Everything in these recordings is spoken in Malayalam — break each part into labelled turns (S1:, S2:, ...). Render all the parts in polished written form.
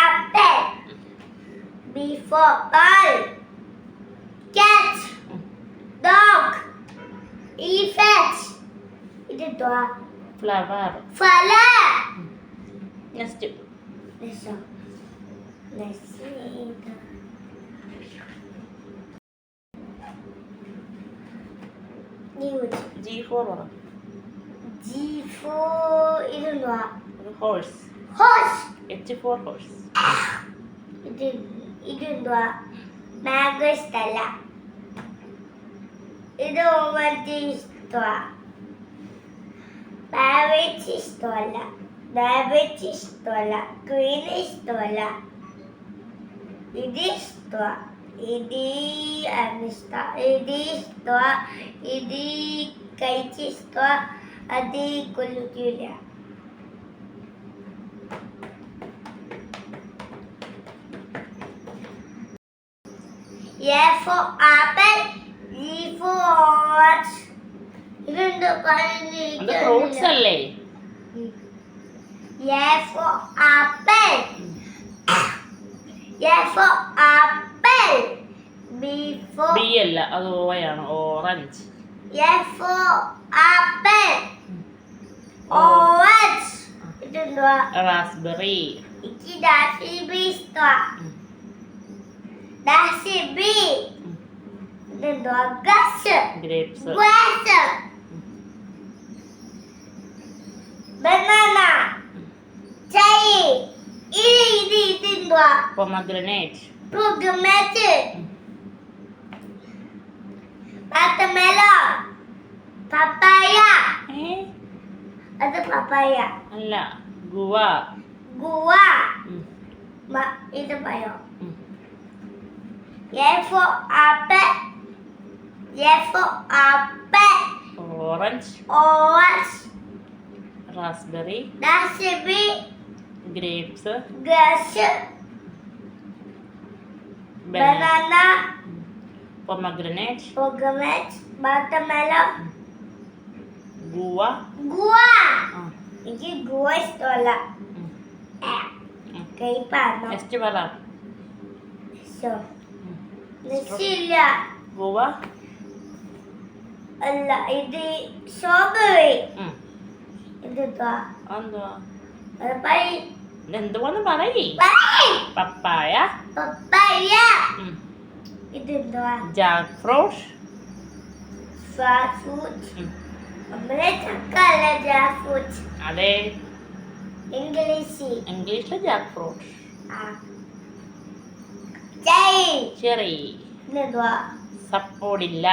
S1: Apple. B for ball. Cat. Dog. Elephant. ഇതെന്തുവാ?
S2: Flower.
S1: Flower.
S2: Next. G for പറ.
S1: G for ഇതെന്തുവാ?
S2: Horse.
S1: Horse.
S2: H for horse.
S1: ഇതെന്തുവാ? മാംഗോ ഇഷ്ടല്ല. ഇത് ഓമറ്റി ഇഷ്ടമാ. ബാബേജ് ഇഷ്ടമല്ല. ബാബേജ് ഇഷ്ടമല്ല. ക്വീൻ ഇഷ്ടമല്ല. ഇത് ഇഷ്ടമാ. ഇത് ഇഷ്ട. ഇത് ഇഷ്ടമാ. ഇത് കഴിച്ച് ഇഷ്ടമാ. അത് കൊല്ലിക്കില്ല. A for apple, E for orange. ഇതെന്താ
S2: അത് ഫ്രൂട്ട്സ് അല്ലേ?
S1: A for apple. A for apple. B for
S2: B അല്ല, അത് ഓയാണ്. Orange.
S1: A for apple. Orange. ഇതെന്തുവാ?
S2: റാസ്ബെറി.
S1: എനിക്ക് ദാസിബി ഇഷ്ടമാ. ദാസിബി. ഇതെന്തുവാ? Grapes.
S2: Grapes.
S1: Grass. Banana. Cherry. ഇതെന്തുവാ?
S2: പൊമഗ്രനേറ്റ്.
S1: പൊമഗ്രനേറ്റ്. വാട്ടർമെലൺ. പപ്പായ. അത് പപ്പായ
S2: അല്ല, ഗുവ.
S1: ഗുവ. ഇത് പഴോ. A for apple. A for apple.
S2: Orange.
S1: Orange.
S2: Raspberry.
S1: Raspberry.
S2: Grapes.
S1: Grass. Banana.
S2: Pomegranate.
S1: Pomegranate. Watermelon.
S2: Guava.
S1: Guava. എനിക്ക് ഗുവ ഇഷ്ടമല്ല. കൈപ്പാണോ?
S2: നെക്സ്റ്റ് പറ.
S1: ഇല്ല.
S2: ഗുവ
S1: അല്ല, ഇത് സ്ട്രോബെറി. ഇതെന്തുവാ?
S2: എന്തുവാ?
S1: ഇതെന്തുവാന്ന്
S2: പറയേ. പപ്പായ.
S1: പപ്പായ. ഇതെന്തുവാ?
S2: Jackfruit.
S1: ഫ്രൂട്ട്. നമ്മളെ ചക്ക അല്ല, ജാക്ക് ഫ്രൂട്ട്.
S2: അതെ,
S1: ഇംഗ്ലീഷില്
S2: ജാക്ക് ഫ്രൂട്ട്. ചെറി.
S1: ഇതെന്തുവാ?
S2: സപ്പോർട്ടില്ല.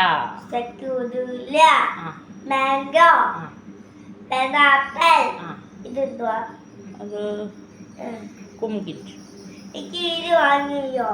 S1: സക്കൂരില്ല. മാംഗോ. പൈനാപ്പിൾ. ഇതെന്തുവാ?
S2: അത് കുംകിറ്റ്.
S1: എനിക്ക് ഇത് വാങ്ങിയോ?